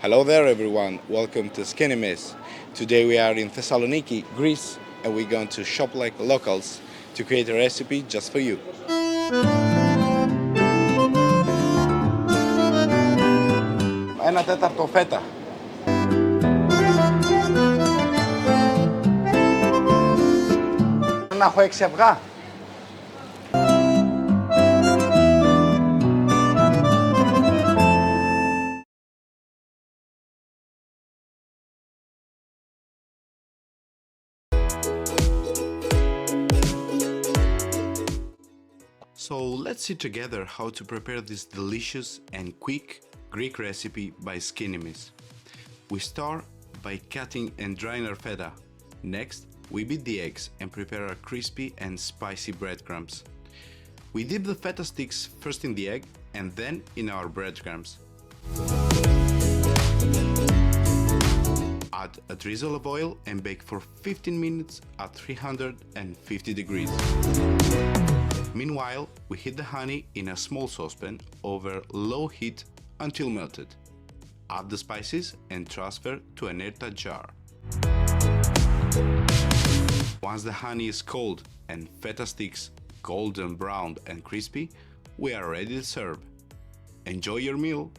Hello there everyone, welcome to SkinnyMs. Today we are in Thessaloniki, Greece, and we're going to shop like locals to create a recipe just for you. Ένα τέταρτο φέτα. Να έχω 6 αυγά. So let's see together how to prepare this delicious and quick Greek recipe by SkinnyMs. We start by cutting and drying our feta. Next, we beat the eggs and prepare our crispy and spicy breadcrumbs. We dip the feta sticks first in the egg and then in our breadcrumbs. Add a drizzle of oil and bake for 15 minutes at 350 degrees. Meanwhile, we heat the honey in a small saucepan over low heat until melted. Add the spices and transfer to an airtight jar. Once the honey is cold and feta sticks golden brown and crispy, we are ready to serve. Enjoy your meal!